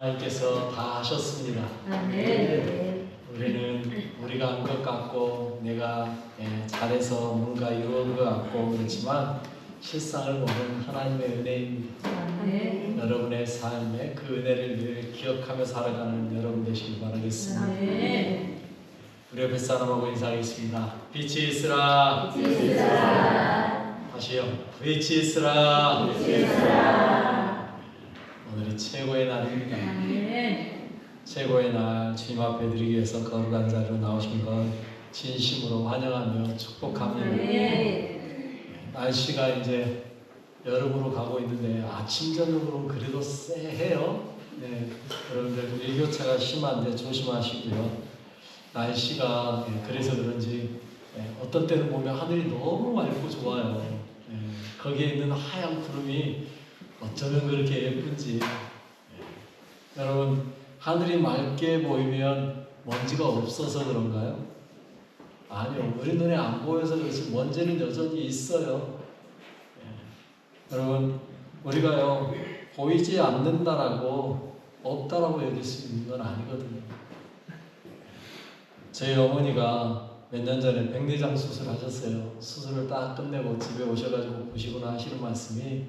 하나님께서 다 하셨습니다. 네. 우리는 우리가 한 것 같고 내가 잘해서 뭔가 이루은 것 같고 그렇지만 실상을 보면 하나님의 은혜입니다. 네. 여러분의 삶에 그 은혜를 늘 기억하며 살아가는 여러분 되시길 바라겠습니다. 네. 우리 옆에 사람하고 인사하겠습니다. 빛이 있으라. 빛이 있으라. 다시요. 빛이 있으라. 빛이 있으라. 오늘이 최고의 날입니다. 네. 최고의 날 주님 앞에 드리기 위해서 거룩한 자리로 나오신 것 진심으로 환영하며 축복합니다. 네. 날씨가 이제 여름으로 가고 있는데 아침 저녁으로는 그래도 쎄해요. 네, 여러분들 일교차가 심한데 조심하시고요. 날씨가 그래서 그런지 어떤 때는 보면 하늘이 너무 맑고 좋아요. 거기에 있는 하얀 구름이 어쩌면 그렇게 예쁜지. 여러분 하늘이 맑게 보이면 먼지가 없어서 그런가요? 아니요, 우리 눈에 안 보여서 그렇지 먼지는 여전히 있어요. 여러분 우리가요 보이지 않는다라고 없다라고 여길 수 있는 건 아니거든요. 저희 어머니가 몇 년 전에 백내장 수술하셨어요. 수술을 딱 끝내고 집에 오셔가지고 보시거나 하시는 말씀이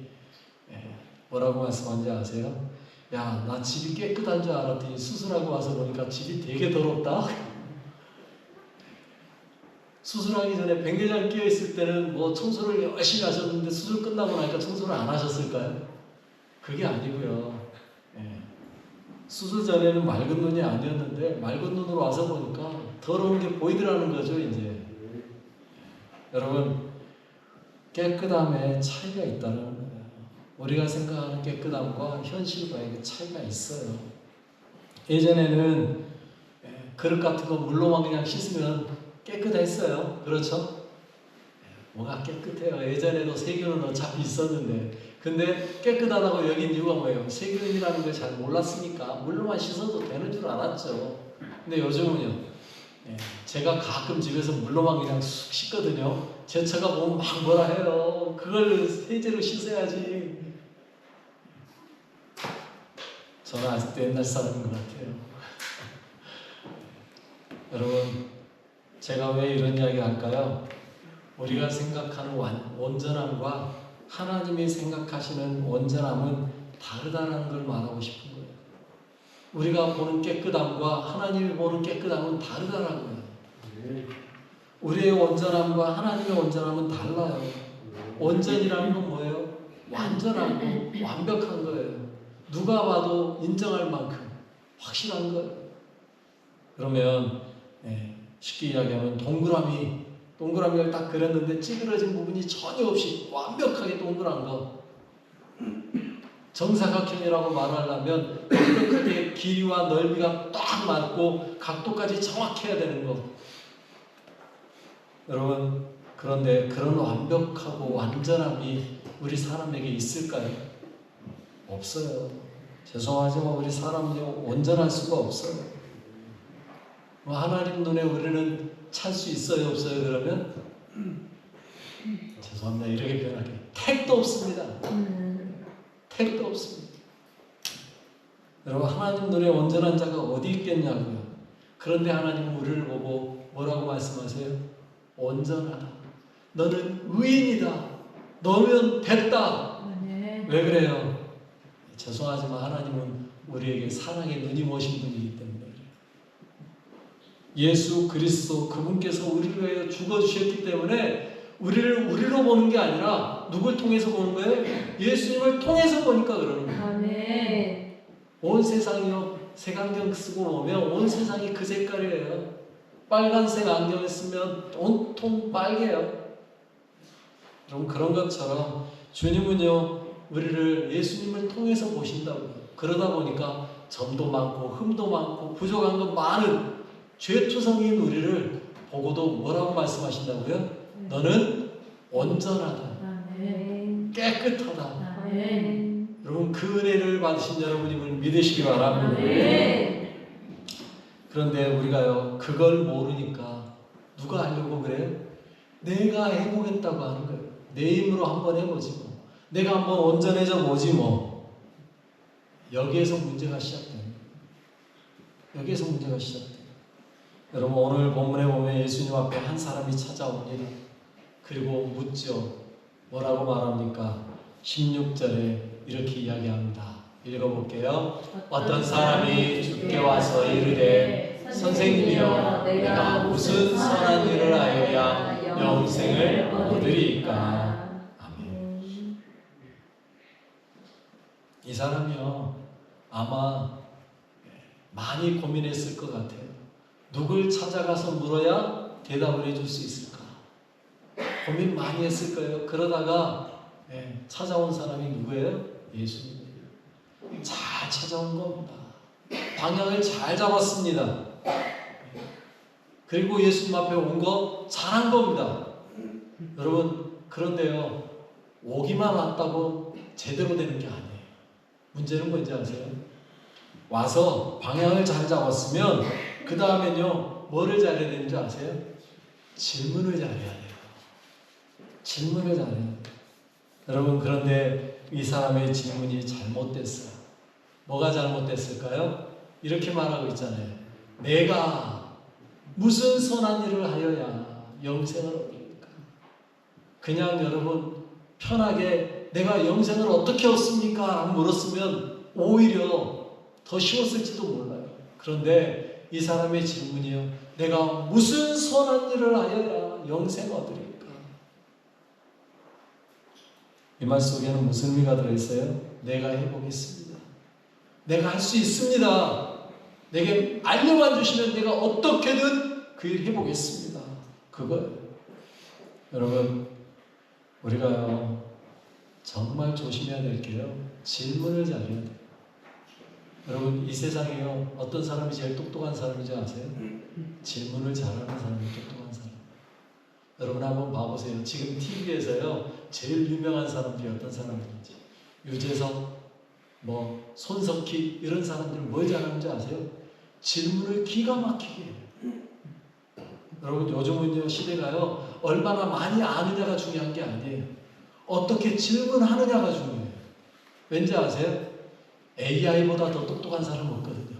뭐라고 말씀하는지 아세요? 야, 나 집이 깨끗한 줄 알았더니 수술하고 와서 보니까 집이 되게 더럽다. 수술하기 전에 백내장 끼어있을 때는 뭐 청소를 열심히 하셨는데 수술 끝나고 나니까 청소를 안 하셨을까요? 그게 아니고요. 수술 전에는 맑은 눈이 아니었는데 맑은 눈으로 와서 보니까 더러운 게 보이더라는 거죠, 이제. 여러분, 깨끗함에 차이가 있다는 거예요. 우리가 생각하는 깨끗함과 현실과의 차이가 있어요. 예전에는 그릇 같은 거 물로만 그냥 씻으면 깨끗했어요. 그렇죠? 뭐가 깨끗해요. 예전에도 세균은 어차피 있었는데 근데 깨끗하다고 여긴 이유가 뭐예요? 세균이라는 걸 잘 몰랐으니까 물로만 씻어도 되는 줄 알았죠. 근데 요즘은요, 제가 가끔 집에서 물로만 그냥 쑥 씻거든요. 제 처가 보면 막 뭐라 해요. 그걸 세제로 씻어야지. 저는 아직도 옛날 사람인 것 같아요. 여러분, 제가 왜 이런 이야기 할까요? 우리가 생각하는 온전함과 하나님이 생각하시는 온전함은 다르다는 걸 말하고 싶은 거예요. 우리가 보는 깨끗함과 하나님이 보는 깨끗함은 다르다라고요. 우리의 온전함과 하나님의 온전함은 달라요. 온전이라는 건 뭐예요? 완전하고 완벽한 거예요. 누가 봐도 인정할 만큼 확실한 거예요. 그러면 쉽게 이야기하면 동그라미를 딱 그렸는데 찌그러진 부분이 전혀 없이 완벽하게 동그란 거. 정사각형이라고 말하려면 완벽하게 길이와 넓이가 딱 맞고 각도까지 정확해야 되는 거. 여러분, 그런데 그런 완벽하고 완전함이 우리 사람에게 있을까요? 없어요. 죄송하지만 우리 사람이 온전할 수가 없어요. 하나님 눈에 우리는 찰 수 있어요, 없어요? 그러면 죄송합니다. 이렇게 표현할게요. 택도 없습니다. 택도 없습니다. 여러분, 하나님 눈에 온전한 자가 어디 있겠냐고요. 그런데 하나님은 우리를 보고 뭐라고 말씀하세요? 온전하다. 너는 의인이다. 너면 됐다. 왜 그래요? 죄송하지만 하나님은 우리에게 사랑의 눈이 모신 분이기 때문에 그래요. 예수 그리스도 그분께서 우리를 위하여 죽어주셨기 때문에 우리로 보는 게 아니라 누굴 통해서 보는 거예요? 예수님을 통해서 보니까 그러는 거예요. 아멘. 온 세상이요, 색안경 쓰고 보면 온 세상이 그 색깔이에요. 빨간색 안경을 쓰면 온통 빨개요. 그럼 그런 것처럼 주님은요, 우리를 예수님을 통해서 보신다고요. 그러다 보니까 점도 많고 흠도 많고 부족한 것 많은 죄투성인 우리를 보고도 뭐라고 말씀하신다고요? 너는 온전하다. 아멘. 깨끗하다. 아멘. 여러분, 그 은혜를 받으신 여러분임을 믿으시기 바랍니다. 아멘. 그런데 우리가요, 그걸 모르니까 누가 하려고 그래요? 내가 해보겠다고 하는 거예요. 내 힘으로 한번 해보지 뭐. 내가 한번 온전해져 보지 뭐. 여기에서 문제가 시작됩니다. 여기에서 문제가 시작돼요. 여러분 오늘 본문에 보면 예수님 앞에 한 사람이 찾아옵니다. 그리고 묻죠. 뭐라고 말합니까? 16절에 이렇게 이야기합니다. 읽어볼게요. 어떤 사람이 주께 와서 이르되 선생님이여 내가 무슨 선한 일을 하여야 영생을 얻으리이까. 아멘. 이 사람이요 아마 많이 고민했을 것 같아요. 누굴 찾아가서 물어야 대답을 해줄 수 있을까? 고민 많이 했을 거예요. 그러다가 찾아온 사람이 누구예요? 예수님이에요. 잘 찾아온 겁니다. 방향을 잘 잡았습니다. 그리고 예수님 앞에 온 거 잘한 겁니다. 여러분 그런데요 오기만 왔다고 제대로 되는 게 아니에요. 문제는 뭔지 아세요? 와서 방향을 잘 잡았으면 그 다음엔요 뭐를 잘해야 되는지 아세요? 질문을 잘해야 돼요. 질문을 잘해야 돼요. 여러분 그런데 이 사람의 질문이 잘못됐어요. 뭐가 잘못됐을까요? 이렇게 말하고 있잖아요. 내가 무슨 선한 일을 하여야 영생을 얻을까? 그냥 여러분 편하게 내가 영생을 어떻게 얻습니까? 라고 물었으면 오히려 더 쉬웠을지도 몰라요. 그런데 이 사람의 질문이요. 내가 무슨 선한 일을 하여야 영생을 얻으리까? 이 말 속에는 무슨 의미가 들어있어요? 내가 해보겠습니다. 내가 할 수 있습니다. 내게 알려만 주시면 내가 어떻게든 그 일 해보겠습니다. 그거예요. 여러분 우리가 정말 조심해야 될 게요. 질문을 잘해야 돼요. 여러분 이 세상에요 어떤 사람이 제일 똑똑한 사람인지 아세요? 질문을 잘하는 사람이 똑똑한 사람. 여러분 한번 봐보세요. 지금 TV에서요 제일 유명한 사람들이 어떤 사람들인지 유재석, 뭐 손석희 이런 사람들 뭘 잘하는지 아세요? 질문을 기가 막히게 해요. 여러분 요즘은요 시대가요 얼마나 많이 아느냐가 중요한 게 아니에요. 어떻게 질문하느냐가 중요해요. 왠지 아세요? AI보다 더 똑똑한 사람은 없거든요.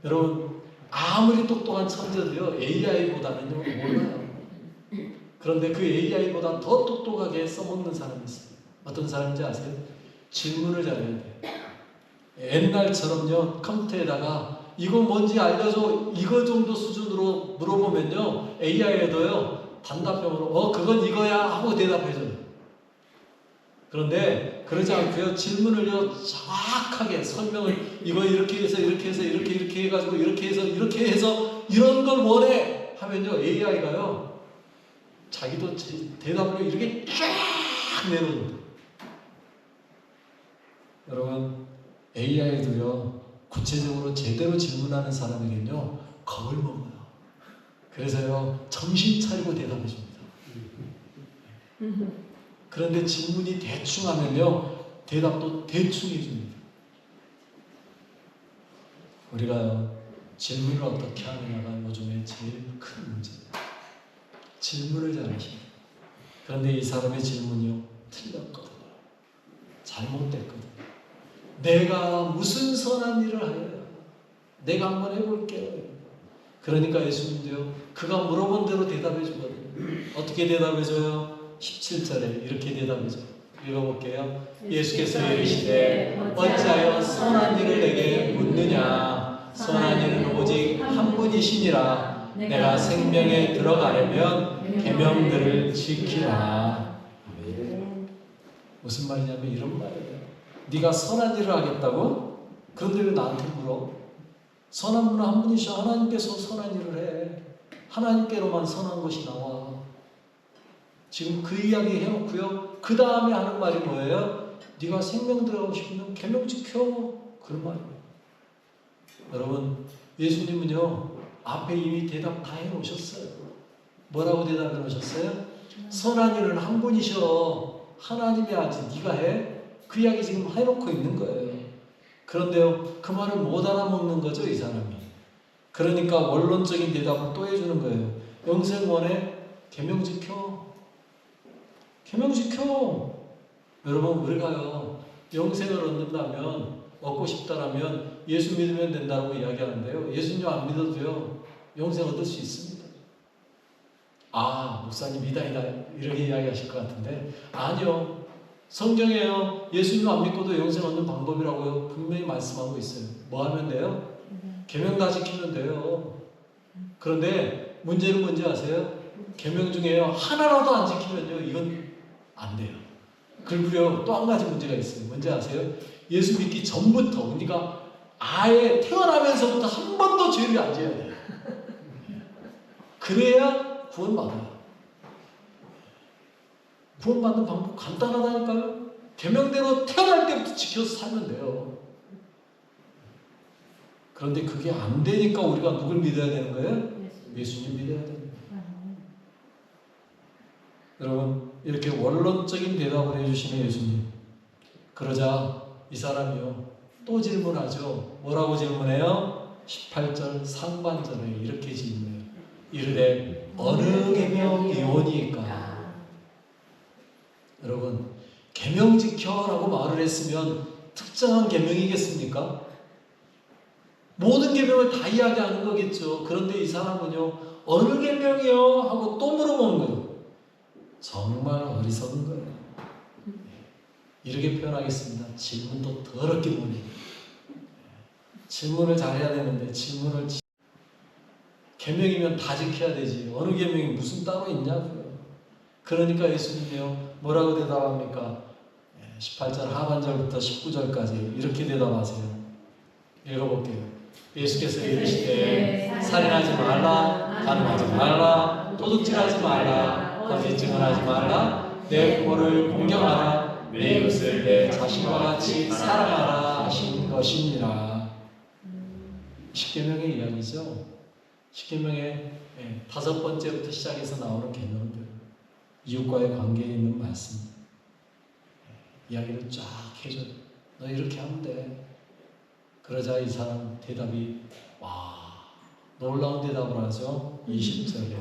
여러분 아무리 똑똑한 천재도요 AI보다는요 몰라요. 그런데 그 AI보다 더 똑똑하게 써먹는 사람이 있어요. 어떤 사람인지 아세요? 질문을 잘해야 돼요. 옛날처럼요 컴퓨터에다가 이거 뭔지 알려줘 이거 정도 수준으로 물어보면요 AI에도요 단답형으로 그건 이거야 하고 대답해줘요. 그런데 그러지 않고요 질문을요 정확하게 설명을 이거 이렇게 해서 이렇게 해서 이렇게 해가지고 이렇게 해서 이런 걸 원해 하면요 AI가요 자기도 대답을 이렇게 쫙 내놓습니다. 여러분 AI도요 구체적으로 제대로 질문하는 사람에게는요 겁을 먹어요. 그래서요 정신 차리고 대답해 줍니다. 그런데 질문이 대충 하면요 대답도 대충 해줍니다. 우리가요 질문을 어떻게 하느냐가 요즘에 제일 큰 문제예요. 질문을 잘하십니다. 그런데 이 사람의 질문이요 틀렸거든요. 잘못됐거든요. 내가 무슨 선한 일을 하여야 내가 한번 해볼게요. 그러니까 예수님도요 그가 물어본 대로 대답해 주거든요. 어떻게 대답해 줘요? 17절에 이렇게 대답해 줘요. 읽어볼게요. 예수께서 이르시되 어찌하여 선한 일을 내게 묻느냐? 선한 일은 오직 한 분이시니라. 내가 생명에 들어가려면 계명들을 지키라. 무슨 말이냐면 이런 말이에요. 네가 선한 일을 하겠다고? 그런데 왜 나한테 물어? 선한 분은 한 분이셔. 하나님께서 선한 일을 해. 하나님께로만 선한 것이 나와. 지금 그 이야기 해놓고요. 그 다음에 하는 말이 뭐예요? 네가 생명 들어가고 싶으면 계명 지켜. 그런 말이에요. 여러분 예수님은요 앞에 이미 대답 다 해놓으셨어요. 뭐라고 대답해 놓으셨어요? 선한 일은 한 분이셔. 하나님이 하지 네가 해? 그 이야기 지금 해놓고 있는 거예요. 그런데요 그 말을 못 알아먹는 거죠 이 사람이. 그러니까 원론적인 대답을 또 해주는 거예요. 영생 원해? 계명 지켜. 계명 지켜. 여러분 우리가요 영생을 얻는다면 얻고 싶다라면 예수 믿으면 된다고 이야기하는데요. 예수님 안 믿어도요 영생 얻을 수 있습니다. 아, 목사님 이다이다 이렇게 이야기하실 것 같은데 아니요. 성경에요. 예수님 안 믿고도 영생 얻는 방법이라고 분명히 말씀하고 있어요. 뭐 하면 돼요? 계명 다 지키면 돼요. 그런데 문제는 뭔지 아세요? 계명 중에요 하나라도 안 지키면요 이건 안 돼요. 그리고요 또 한 가지 문제가 있어요. 뭔지 아세요? 예수 믿기 전부터 그러니까 아예 태어나면서부터 한 번도 죄를 안 지어야 돼요. 그래야 구원받아요. 구원받는 방법 간단하다니까요. 계명대로 태어날 때부터 지켜서 살면 돼요. 그런데 그게 안 되니까 우리가 누굴 믿어야 되는 거예요? 예수님 믿어야 됩니다. 여러분 이렇게 원론적인 대답을 해주시는 예수님. 그러자 이 사람이요 또 질문하죠. 뭐라고 질문해요? 18절 상반절에 이렇게 질문해요. 이르되 어느 계명이오니까. 여러분 계명 지켜라고 말을 했으면 특정한 계명이겠습니까? 모든 계명을 다 이야기하는 거겠죠. 그런데 이 사람은요 어느 계명이요? 하고 또 물어보는 거예요. 정말 어리석은 거예요. 이렇게 표현하겠습니다. 질문도 더럽게 못해요. 질문을 잘해야 되는데 질문을 계명이면 다 지켜야 되지 어느 계명이 무슨 따로 있냐고요. 그러니까 예수님이요 뭐라고 대답합니까? 18절 하반절부터 19절까지 이렇게 대답하세요. 읽어볼게요. 예수께서 이르시되 살인하지 말라, 간음하지 말라, 도둑질하지 말라, 거짓 증언하지 말라, 내 부모를 공경하라, 내 이웃을 내 자신과 같이 사랑하라 하신 것이니라. 십계명의 이야기죠. 십계명의 5번째부터 시작해서 나오는 계명들, 이웃과의 관계에 있는 말씀, 이야기를 쫙 해줘요. 너 이렇게 하면 돼. 그러자 이 사람 대답이 놀라운 대답을 하죠. 20절에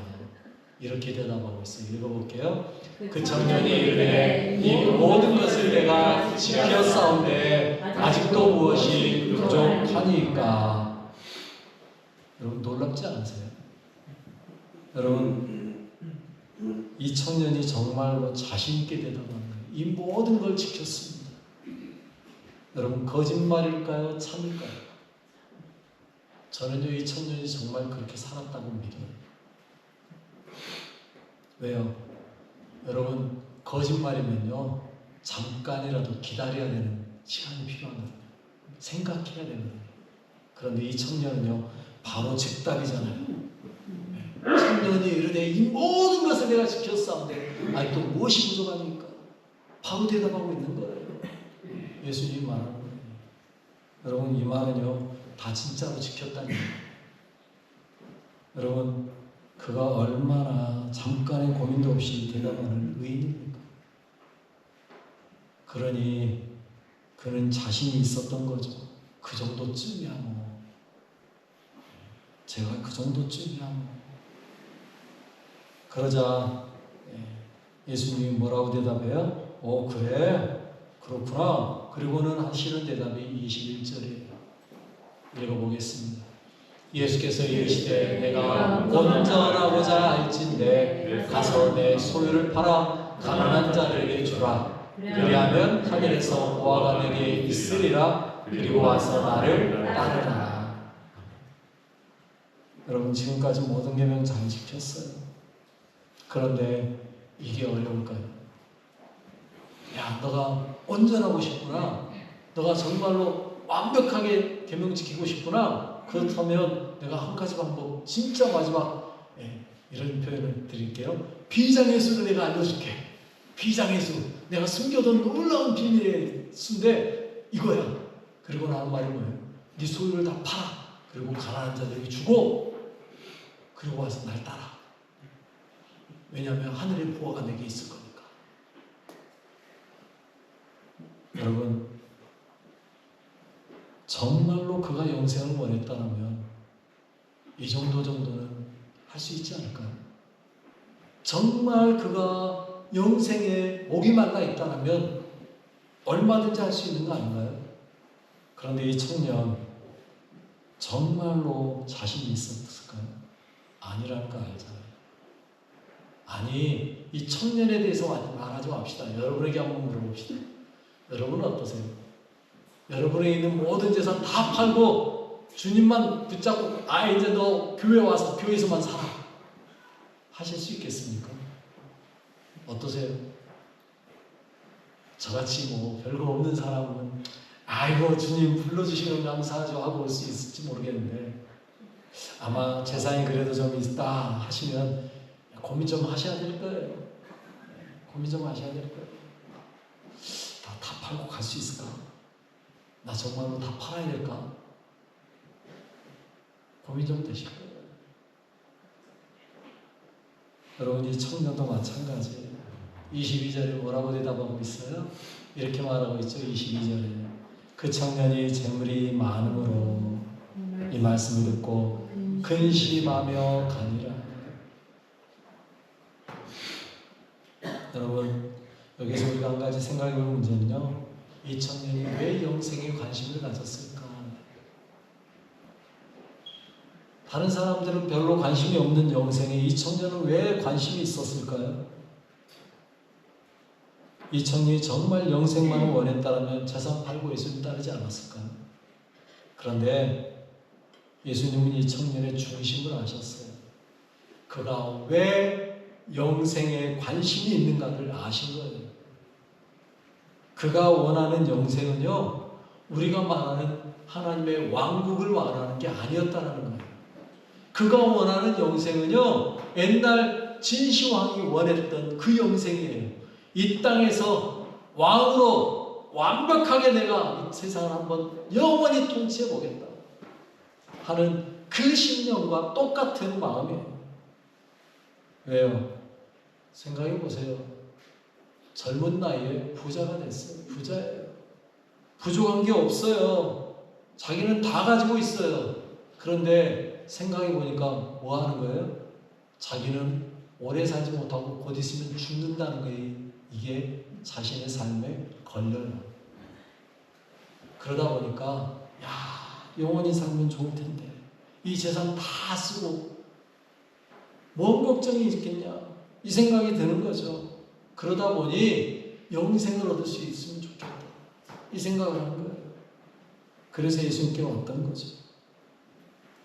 이렇게 대답하고 있어요. 읽어볼게요. 그 청년이 이르되 이 모든 것을 내가 지켰사온데 아직도 무엇이 부족하니까. 여러분 놀랍지 않으세요? 여러분 이 청년이 정말로 자신있게 대답하는 거예요. 이 모든 걸 지켰습니다. 여러분 거짓말일까요? 참일까요? 저는요 이 청년이 정말 그렇게 살았다고 믿어요. 왜요? 여러분 거짓말이면요 잠깐이라도 기다려야 되는 시간이 필요하거든요. 생각해야 되거든요. 그런데 이 청년은요 바로 즉답이잖아요. 청년이 이르되 이 모든 것을 내가 지켰사온데 아직도 무엇이 부족하니까 바로 대답하고 있는 거예요. 예수님이 말하는 거예요. 여러분 이 말은요 다 진짜로 지켰다는 거예요. 여러분 그가 얼마나 잠깐의 고민도 없이 대답하는 의인입니까? 그러니 그는 자신이 있었던 거죠. 그 정도쯤이야 뭐. 제가 그 정도쯤이야 뭐. 그러자 예수님이 뭐라고 대답해요? 그래? 그렇구나. 그리고는 하시는 대답이 21절이에요. 읽어보겠습니다. 예수께서 이르시되 내가 온전하고자 할진대 가서 내 소유를 팔아 가난한 자들에게 주라. 그리하면 하늘에서 보화가 내게 있으리라. 그리고 와서 나를 따르라. 여러분 지금까지 모든 계명 잘 지켰어요. 그런데 이게 어려울까요? 야, 너가 온전하고 싶구나. 너가 정말로 완벽하게 계명 지키고 싶구나. 그렇다면 내가 한 가지 방법, 진짜 마지막 이런 표현을 드릴게요. 비장의수를 내가 알려줄게. 비장의수. 내가 숨겨둔 놀라운 비밀의 수인데 이거야. 그리고 나는 말이 뭐예요? 네 소유를 다 팔아. 그리고 가난한 자들에게 주고 그리고 와서 날 따라. 왜냐하면 하늘의 보화가 내게 있을 거니까. 여러분 정말로 그가 영생을 원했다면 이 정도는 할 수 있지 않을까요? 정말 그가 영생에 목이 말라 있다면 얼마든지 할 수 있는 거 아닌가요? 그런데 이 청년 정말로 자신이 있었을까요? 아니라는 거 알잖아요. 아니, 이 청년에 대해서 말하지 맙시다. 여러분에게 한번 물어봅시다. 여러분은 어떠세요? 여러분에 있는 모든 재산 다 팔고 주님만 붙잡고 이제 너 교회 와서 교회에서만 살아 하실 수 있겠습니까? 어떠세요? 저같이 뭐 별거 없는 사람은 아이고 주님 불러주시면 감사하죠 하고 올 수 있을지 모르겠는데, 아마 재산이 그래도 좀 있다 하시면 고민 좀 하셔야 될 거예요. 고민 좀 하셔야 될 거예요. 다 팔고 갈 수 있을까? 나 정말로 다 팔아야 될까? 고민 좀 되실 거예요. 여러분, 이 청년도 마찬가지예요. 22절에 뭐라고 대답하고 있어요? 이렇게 말하고 있죠. 22절에 그 청년이 재물이 많음으로 이 말씀을 듣고 근심하며 가니라. 여러분, 여기서 우리가 한 가지 생각해 볼 문제는요, 이 청년이 왜 영생에 관심을 가졌을까? 다른 사람들은 별로 관심이 없는 영생에 이 청년은 왜 관심이 있었을까요? 이 청년이 정말 영생만을 원했다면 재산 팔고 예수님 따르지 않았을까요? 그런데 예수님은 이 청년의 중심을 아셨어요. 그가 왜 영생에 관심이 있는가를 아신 거예요. 그가 원하는 영생은요, 우리가 말하는 하나님의 왕국을 말하는 게 아니었다는 거예요. 그가 원하는 영생은요, 옛날 진시황이 원했던 그 영생이에요. 이 땅에서 왕으로 완벽하게 내가 이 세상을 한번 영원히 통치해 보겠다 하는 그 신념과 똑같은 마음이에요. 왜요? 생각해 보세요. 젊은 나이에 부자가 됐어요. 부자예요. 부족한 게 없어요. 자기는 다 가지고 있어요. 그런데 생각해 보니까 뭐 하는 거예요? 자기는 오래 살지 못하고 곧 있으면 죽는다는 거예요. 이게 자신의 삶에 걸려요. 그러다 보니까 영원히 살면 좋을 텐데 이 재산 다 쓰고 뭔 걱정이 있겠냐 이 생각이 드는 거죠. 그러다 보니 영생을 얻을 수 있으면 좋겠다 이 생각을 하는 거예요. 그래서 예수님께 왔던 거죠.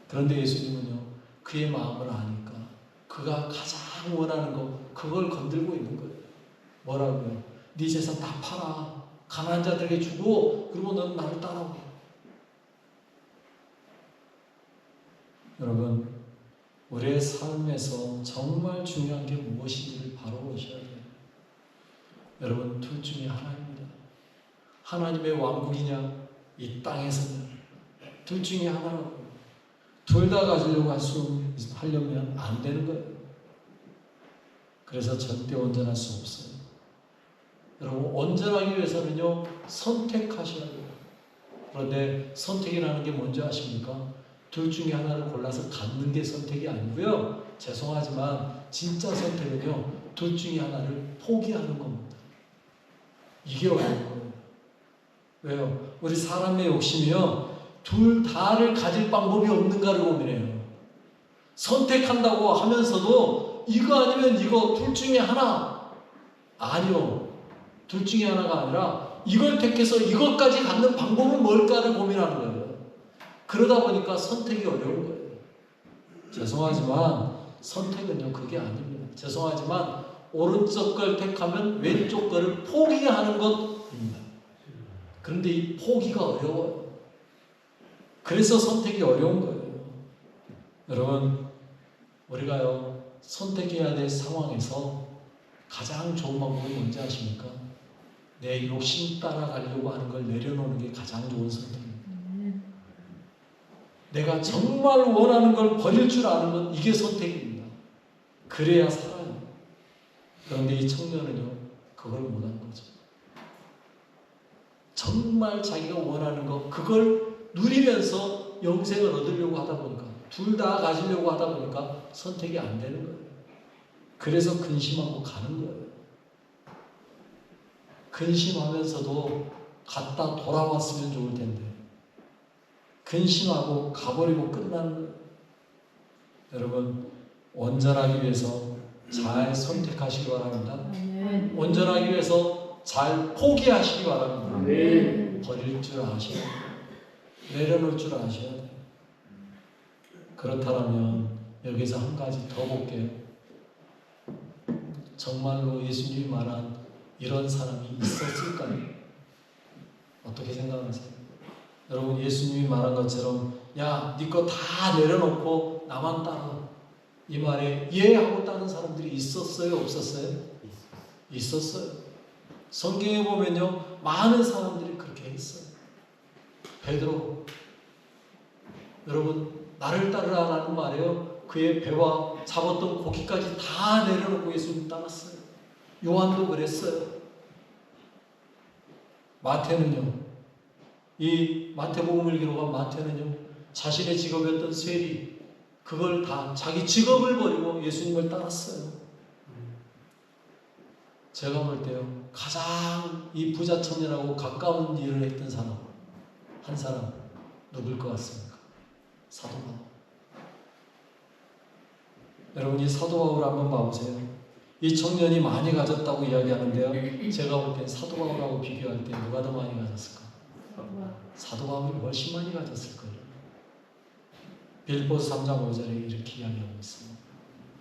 그런데 예수님은요, 그의 마음을 아니까 그가 가장 원하는 거 그걸 건들고 있는 거예요. 뭐라고요? 네 재산 다 팔아. 가난한 자들에게 주고 그리고 넌 나를 따라와. 여러분, 우리의 삶에서 정말 중요한 게 무엇인지를 바로 보셔야 돼요. 여러분, 둘 중에 하나입니다. 하나님의 왕국이냐 이 땅에서냐, 둘 중에 하나라고요. 둘 다 가지려고 하려면 안 되는 거예요. 그래서 절대 온전할 수 없어요. 여러분, 온전하기 위해서는요, 선택하셔야 돼요. 그런데 선택이라는 게 뭔지 아십니까? 둘 중에 하나를 골라서 갖는 게 선택이 아니고요. 죄송하지만 진짜 선택은요, 둘 중에 하나를 포기하는 겁니다. 이게 어려운 거예요. 왜요? 우리 사람의 욕심이요, 둘 다를 가질 방법이 없는가를 고민해요. 선택한다고 하면서도 이거 아니면 이거 둘 중에 하나. 아니요. 둘 중에 하나가 아니라 이걸 택해서 이것까지 갖는 방법은 뭘까를 고민하는 거예요. 그러다 보니까 선택이 어려운 거예요. 죄송하지만 선택은요, 그게 아닙니다. 죄송하지만 오른쪽 걸 택하면 왼쪽 거를 포기하는 것입니다. 그런데 이 포기가 어려워요. 그래서 선택이 어려운 거예요. 여러분, 우리가요, 선택해야 될 상황에서 가장 좋은 방법이 뭔지 아십니까? 내 욕심 따라가려고 하는 걸 내려놓는 게 가장 좋은 선택입니다. 내가 정말 원하는 걸 버릴 줄 아는 건 이게 선택입니다. 그래야 살아요. 그런데 이 청년은요, 그걸 못한 거죠. 정말 자기가 원하는 거 그걸 누리면서 영생을 얻으려고 하다 보니까, 둘 다 가지려고 하다 보니까 선택이 안 되는 거예요. 그래서 근심하고 가는 거예요. 근심하면서도 갔다 돌아왔으면 좋을 텐데 근심하고 가버리고 끝나는 거예요. 여러분, 온전하기 위해서 잘 선택하시기 바랍니다. 아멘. 온전하기 위해서 잘 포기하시기 바랍니다. 아멘. 버릴 줄 아셔야 돼요. 내려놓을 줄 아셔야 돼요. 그렇다면 여기서 한 가지 더 볼게요. 정말로 예수님이 말한 이런 사람이 있었을까요? 어떻게 생각하세요? 여러분, 예수님이 말한 것처럼 야, 네 거 다 내려놓고 나만 따라, 이 말에 예하고 따른 사람들이 있었어요? 없었어요? 있었어요. 성경에 보면요, 많은 사람들이 그렇게 했어요. 베드로, 여러분, 나를 따르라는 말이에요. 그의 배와 잡았던 고기까지 다 내려놓고 예수님 따랐어요. 요한도 그랬어요. 마태는요, 이 마태복음을 기록한 마태는요, 자신의 직업이었던 세리, 그걸 다 자기 직업을 버리고 예수님을 따랐어요. 제가 볼 때요, 가장 이 부자 청년하고 가까운 일을 했던 사람, 한 사람 누굴 것 같습니까? 사도 바울. 여러분, 이 사도 바울을 한번 봐보세요. 이 청년이 많이 가졌다고 이야기하는데요, 제가 볼 때 사도 바울하고 비교할 때 누가 더 많이 가졌을까? 사도 바울이 훨씬 많이 가졌을 거예요. 빌립보서 3장 5절에 이렇게 이야기하고 있습니다.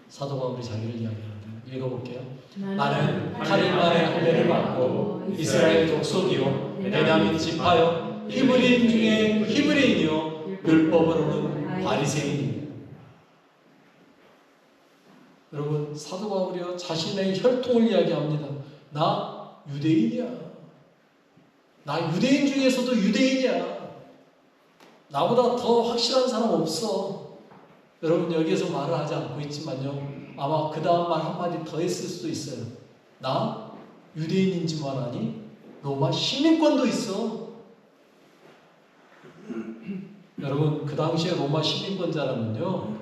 사도 바울이 자기를 이야기하는데 읽어볼게요. 나는 8일 만에 할례를 받고 이스라엘 족속이요 베냐민 지파요 히브리인 중에 히브리인이요 율법으로는 바리새인이요. 여러분, 사도 바울이요 자신의 혈통을 이야기합니다. 나 유대인이야. 나 유대인 중에서도 유대인이야. 나보다 더 확실한 사람 없어. 여러분, 여기에서 말을 하지 않고 있지만요, 아마 그 다음 말 한마디 더 했을 수도 있어요. 나 유대인인지만 아니 로마 시민권도 있어. 여러분, 그 당시에 로마 시민권자라면요,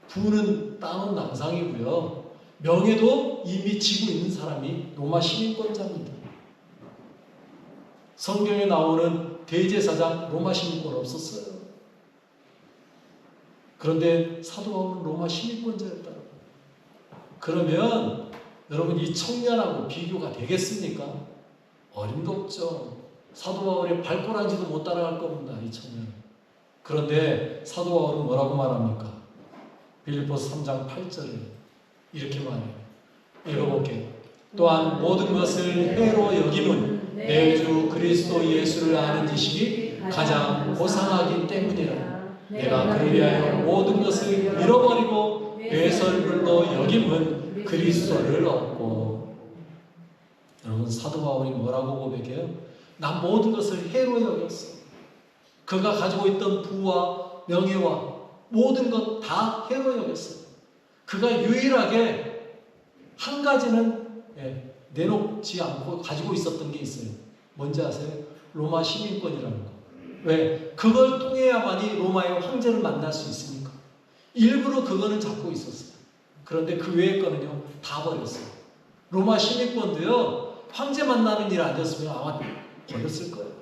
부는 땅은 낭상이고요, 명예도 이미 지고 있는 사람이 로마 시민권자입니다. 성경에 나오는 대제사장 로마 시민권 없었어요. 그런데 사도 바울은 로마 시민권자였다. 그러면 여러분, 이 청년하고 비교가 되겠습니까? 어림도 없죠. 사도 바울의 발꼬락지도 못 따라갈 겁니다, 이 청년. 그런데 사도 바울은 뭐라고 말합니까? 빌립보서 3장 8절에 이렇게 말해요. 읽어볼게요. 또한 모든 것을 회로 여김은 내 주 그리스도 예수를 아는 지식이 가장 고상하기 때문이라. 내가 그를 위하여 모든 것을 잃어버리고 배설물로 여김은 그리스도를 얻고. 여러분, 사도 바울이 뭐라고 고백해요? 난 모든 것을 해로 여겼어. 그가 가지고 있던 부와 명예와 모든 것 다 해로 여겼어요. 그가 유일하게 한 가지는 내놓지 않고 가지고 있었던 게 있어요. 뭔지 아세요? 로마 시민권이라는 거. 왜? 그걸 통해야만이 로마의 황제를 만날 수 있으니까. 일부러 그거는 잡고 있었어요. 그런데 그 외의 거는요, 다 버렸어요. 로마 시민권도요, 황제 만나는 일 아니었으면 아마 버렸을 거예요.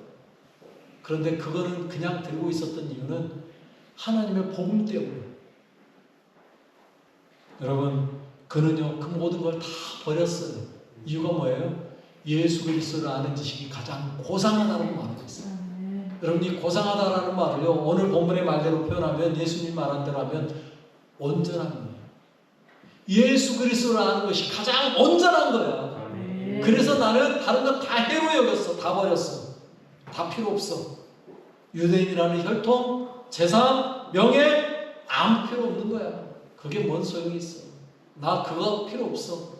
그런데 그거는 그냥 들고 있었던 이유는 하나님의 복음 때문에. 여러분, 그는요, 그 모든 걸 다 버렸어요. 이유가 뭐예요? 예수 그리스도를 아는 지식이 가장 고상하다고 말하고 있어요. 여러분, 이 고상하다라는 말을요, 오늘 본문의 말대로 표현하면, 예수님 말한 대로 하면 온전한 거예요. 예수 그리스도를 아는 것이 가장 온전한 거야. 그래서 나는 다른 건 다 해로 여겼어. 다 버렸어. 다 필요 없어. 유대인이라는 혈통, 재산, 명예 아무 필요 없는 거야. 그게 뭔 소용이 있어. 나 그거 필요 없어.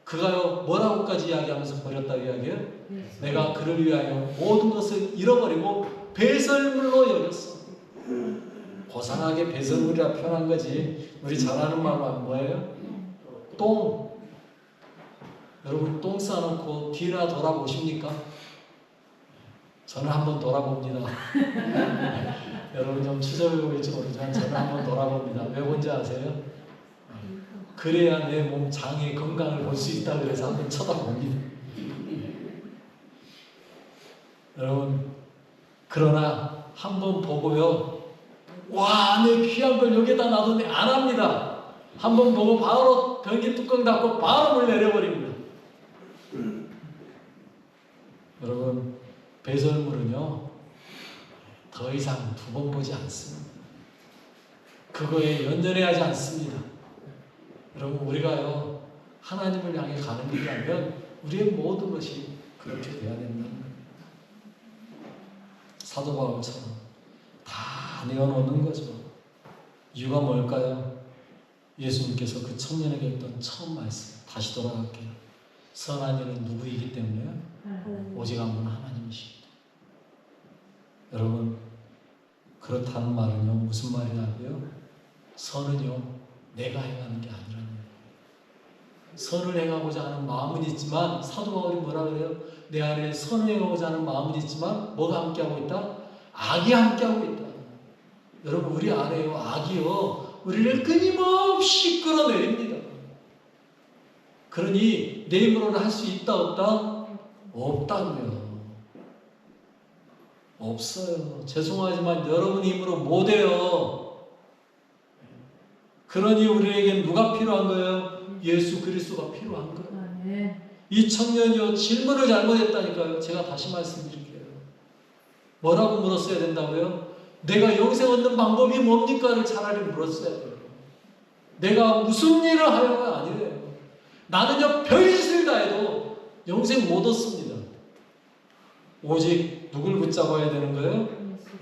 그가요, 뭐라고까지 이야기하면서 버렸다고 이야기해요? 내가 그를 위하여 모든 것을 잃어버리고 배설물로 여겼어. 고상하게 배설물이라 표현한 거지. 우리 잘 아는 말은 뭐예요? 똥. 여러분, 똥 싸놓고 뒤나 돌아보십니까? 저는 한번 돌아봅니다. 여러분 좀 추접해 보일지 모르지만 저는 한번 돌아봅니다. 왜 뭔지 아세요? 그래야 내 몸 장의 건강을 볼 수 있다 그래서 한번 쳐다봅니다. 여러분, 그러나 한번 보고요. 와, 내 귀한 걸 여기다 놔두네. 안 합니다. 한번 보고 바로 변기 뚜껑 닫고 바로 물 내려버립니다. 여러분, 배설물은요, 더 이상 두 번 보지 않습니다. 그거에 연연해하지 않습니다. 여러분, 우리가요, 하나님을 향해 가는 길이라면 우리의 모든 것이 그렇게 돼야 된다는 거예요. 사도 바울처럼 다 내어놓는 거죠. 이유가 뭘까요? 예수님께서 그 청년에게 했던 처음 말씀, 다시 돌아갈게요. 선한 이는 누구이기 때문에요? 오직 한 분 하나님이십니다. 여러분, 그렇다는 말은요, 무슨 말이냐고요? 선은요, 내가 행하는 게 아니라는 거예요. 선을 행하고자 하는 마음은 있지만, 사도 바울이 뭐라 그래요? 내 안에 선을 행하고자 하는 마음은 있지만 뭐가 함께하고 있다? 악이 함께하고 있다. 여러분, 우리 안에요, 악이요, 우리를 끊임없이 끌어내립니다. 그러니 내 힘으로는 할 수 있다 없다? 없다고요. 없어요. 죄송하지만 여러분 힘으로 못해요. 그러니 우리에게 누가 필요한 거예요? 예수 그리스도가 필요한 거예요. 이 청년이요, 질문을 잘못했다니까요. 제가 다시 말씀드릴게요. 뭐라고 물었어야 된다고요? 내가 영생 얻는 방법이 뭡니까를 차라리 물었어야 돼요. 내가 무슨 일을 하려고 아니래요. 나는요, 별짓을 다 해도 영생 못 얻습니다. 오직 누굴 붙잡아야 되는 거예요?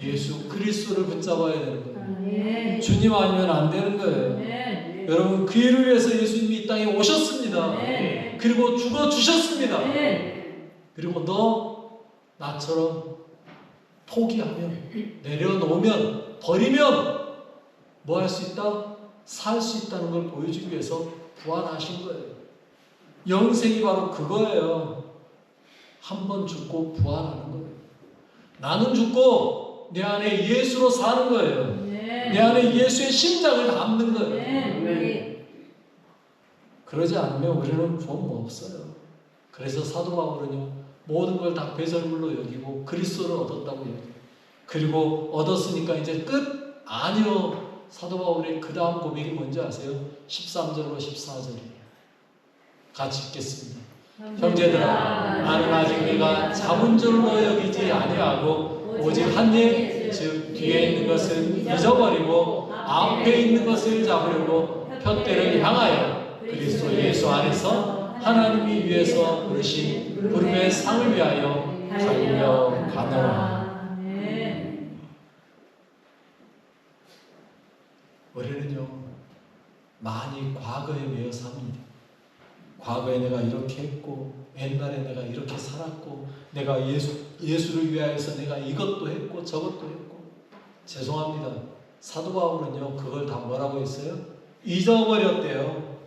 예수 그리스도를 붙잡아야 되는 거예요. 주님 아니면 안 되는 거예요. 여러분, 그 일을 위해서 예수님이 이 땅에 오셨습니다. 그리고 죽어주셨습니다. 그리고 너 나처럼 포기하면, 내려놓으면, 버리면 뭐 할 수 있다? 살 수 있다는 걸 보여주기 위해서 부활하신 거예요. 영생이 바로 그거예요. 한 번 죽고 부활하는 거예요. 나는 죽고 내 안에 예수로 사는 거예요. 내 안에 예수의 심장을 담는 거예요. 그러지 않으면 우리는 구원 뭐 없어요. 그래서 사도 바울은요, 모든 걸 다 배설물로 여기고 그리스도를 얻었다고 여기고, 그리고 얻었으니까 이제 끝? 아니요. 사도 바울의 그 다음 고백이 뭔지 아세요? 13절로 14절이에요. 같이 읽겠습니다. 형제들아, 나는 아직 네가 잡은 줄로 여기지 아니하고 오직 한 일, 즉 뒤에 있는 것을 잊어버리고 앞에 있는 것을 잡으려고 푯대를 향하여 그리스도 예수 안에서 하나님이 위해서 부르신 부름의 상을 위하여 달려가노라. 우리는요, 많이 과거에 매여 삽니다. 과거에 내가 이렇게 했고, 옛날에 내가 이렇게 살았고, 내가 예수를 위하여서 내가 이것도 했고 저것도 했고. 죄송합니다. 사도 바울은요, 그걸 다 뭐라고 했어요? 잊어버렸대요.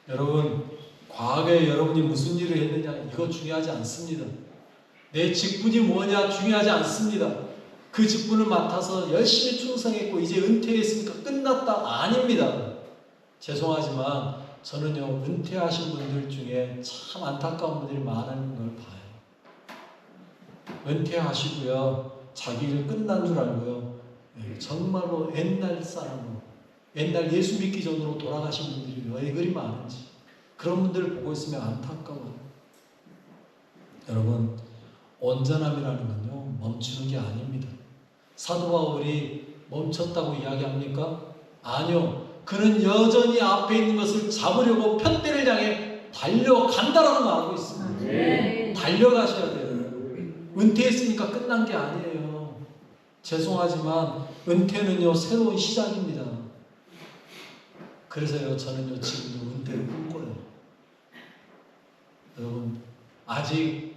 여러분, 과거에 여러분이 무슨 일을 했느냐, 이거 중요하지 않습니다. 내 직분이 뭐냐 중요하지 않습니다. 그 직분을 맡아서 열심히 충성했고 이제 은퇴했으니까 끝났다, 아닙니다. 죄송하지만 저는요, 은퇴하신 분들 중에 참 안타까운 분들이 많은 걸 봐요. 은퇴하시고요, 자기 일 끝난 줄 알고요, 정말로 옛날 사람으로, 옛날 예수 믿기 전으로 돌아가신 분들이 왜 그리 많은지, 그런 분들을 보고 있으면 안타까워요. 여러분, 온전함이라는 건요, 멈추는 게 아닙니다. 사도 바울이 멈췄다고 이야기합니까? 아니요. 그는 여전히 앞에 있는 것을 잡으려고 푯대를 향해 달려간다라고 말하고 있습니다. 달려가셔야 돼요. 은퇴했으니까 끝난 게 아니에요. 죄송하지만 은퇴는요, 새로운 시작입니다. 그래서요, 저는요, 지금도 은퇴를 꿈꿔요. 여러분, 아직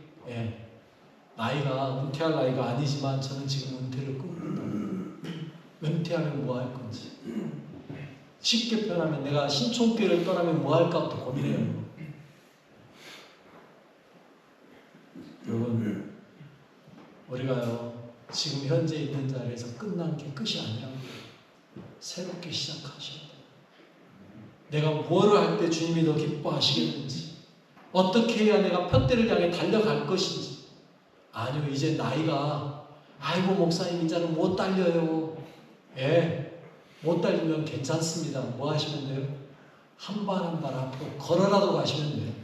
나이가 은퇴할 나이가 아니지만 저는 지금 은퇴를 꿈꾼다. 은퇴하면 뭐 할 건지, 쉽게 표현하면 내가 신촌교회를 떠나면 뭐 할까부터 고민해요. 여러분, 우리가요, 지금 현재 있는 자리에서 끝난 게 끝이 아니라고 새롭게 시작하셔야 돼요. 내가 뭐를 할 때 주님이 더 기뻐하시겠는지, 어떻게 해야 내가 푯대를 향해 달려갈 것인지. 아니요, 이제 나이가 아이고 목사님 이제는 못 달려요. 예, 못 달리면 괜찮습니다. 뭐 하시면 돼요? 한 발 한 발 앞으로 걸어라도 가시면 돼요.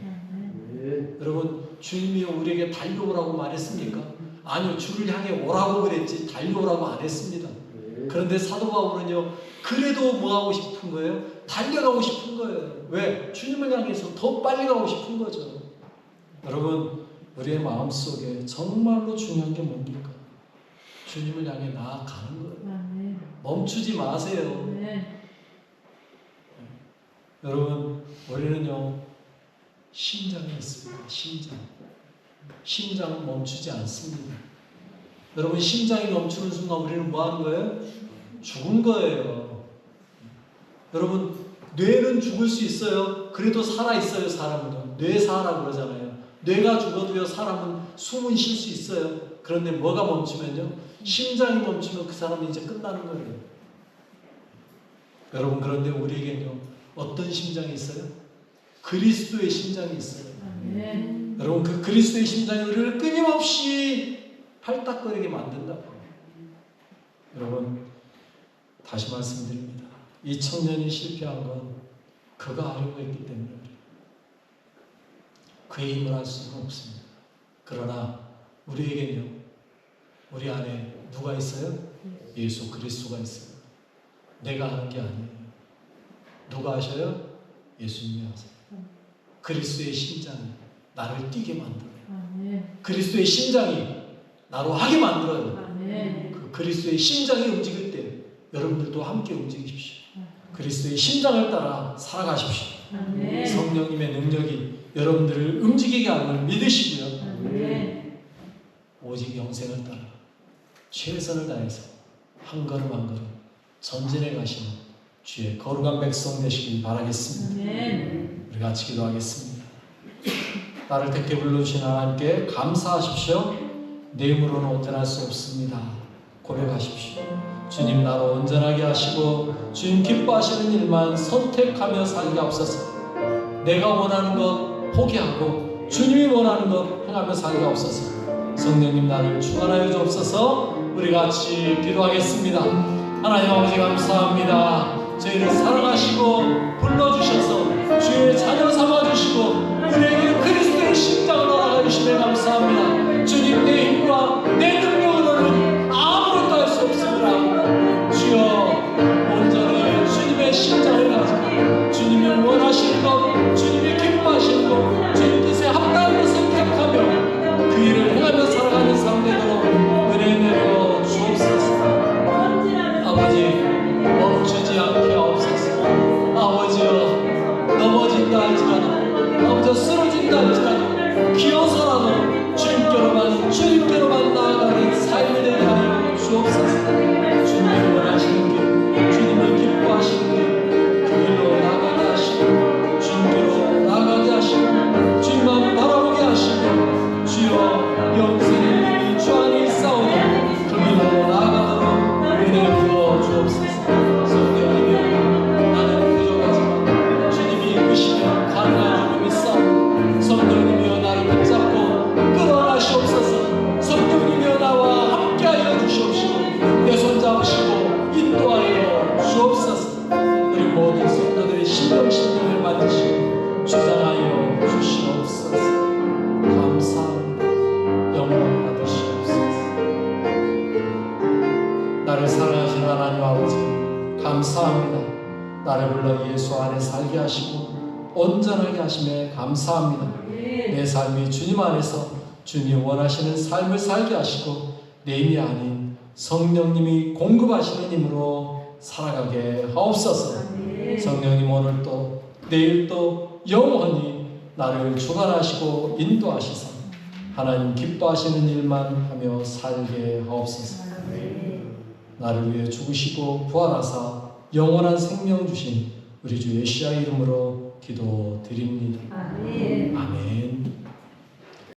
여러분 주님이 우리에게 달려오라고 말했습니까? 아니요, 주를 향해 오라고 그랬지 달려오라고 안 했습니다. 그런데 사도 바울은요, 그래도 뭐 하고 싶은 거예요? 달려가고 싶은 거예요. 왜? 주님을 향해서 더 빨리 가고 싶은 거죠. 여러분, 우리의 마음속에 정말로 중요한 게 뭡니까? 주님을 향해 나아가는 거예요. 멈추지 마세요. 여러분, 우리는요, 심장이 있습니다. 심장은 멈추지 않습니다. 여러분, 심장이 멈추는 순간 우리는 뭐 하는 거예요? 죽은 거예요. 여러분, 뇌는 죽을 수 있어요. 그래도 살아있어요. 사람은 뇌사라고 그러잖아요. 뇌가 죽어도요, 사람은 숨은 쉴 수 있어요. 그런데 뭐가 멈추면요, 심장이 멈추면 그 사람은 이제 끝나는 거예요. 여러분, 그런데 우리에게는요, 어떤 심장이 있어요? 그리스도의 심장이 있어요. 여러분, 그 그리스도의 심장이 우리를 끊임없이 팔딱거리게 만든다고. 여러분, 다시 말씀드립니다. 이 청년이 실패한 건 그가 하려고 했기 때문에 그의 힘을 할 수는 없습니다. 그러나 우리에게는요, 우리 안에 누가 있어요? 예수 그리스도가 있어요. 내가 하는 게 아니에요. 누가 하셔요? 예수님이 하세요. 그리스도의 심장이 나를 뛰게 만들어요. 그리스도의 심장이 나로 하게 만들어요. 그 그리스도의 심장이 움직일 때 여러분들도 함께 움직이십시오. 그리스도의 심장을 따라 살아가십시오. 성령님의 능력이 여러분들을 움직이게 하는 걸 믿으시고요. 오직 영생을 따라 최선을 다해서 한 걸음 한 걸음 전진해 가시는 주의 거룩한 백성 되시길 바라겠습니다. 우리 같이 기도하겠습니다. 나를 택해 불러주신 하나님께 감사하십시오. 내 힘으로는 온전할 수 없습니다. 고백하십시오. 주님, 나를 온전하게 하시고 주님 기뻐하시는 일만 선택하며 살게 하옵소서. 내가 원하는 것 포기하고 주님이 원하는 것 행하며 살게 하옵소서. 성령님, 나를 주관하여 주옵소서. 우리 같이 기도하겠습니다. 하나님 아버지, 감사합니다. 저희를 사랑하시고 불러주셔서 주의 자녀 삼아주시고 우리에게 그리스도의 심장을 알아가 주시며 감사합니다. 주님, 내 힘과 내 능력으로는 아무것도 할 수 없습니다. 주여, 온전히 주님의 심장을 가지고 주님이 원하시는 것, 주님이 기뻐하시는 것, 주님 뜻에 합당한 것을 택하며 그 일을 행하며 살아가는 삶 되도록 은혜 내려 주옵소서. 아버지, 멈추지 않게 하옵소서. 아버지여, 넘어진다 할지라도, 아버지여, 쓰러진다 할지라도 기어서라도 주님께로만 나아가는 삶이 되게 하여 주옵소서. 주님이 원하시는 길, 주님이 기뻐하시는 길, 그 길로 나가게 하시고 주님께로 나가게 하시고 주님만 바라보게 하시고 주여, 영생의 님이 주 안에 있사오니 그 길로 나아가도록 은혜 부어 주옵소서. 성령님이여, 나는 부족하지만 주님이 이끄시면 가능한 줄 믿사오니 성령님이여, 나를 붙잡고 끌어가시옵소서. 성령님이여, 나와 함께하여 주시옵시고 내 손 잡으시고 인도하여 주옵소서. 우리 모든 성도들의 심령을 만드시고 주장하여 주시옵소서. 감사합니다. 영광 받으시옵소서. 나를 사랑하시는 하나님 아버지, 감사합니다. 나를 불러 예수 안에 살게 하시고 온전하게 하심에 감사합니다. 내 삶이 주님 안에서 주님이 원하시는 삶을 살게 하시고 내 힘이 아닌 성령님이 공급하시는 힘으로 살아가게 하옵소서. 성령님, 오늘 또 내일 또 영원히 나를 주관하시고 인도하시사 하나님 기뻐하시는 일만 하며 살게 하옵소서. 나를 위해 죽으시고 부활하사 영원한 생명 주신 우리 주 예수의 이름으로 기도드립니다. 아멘.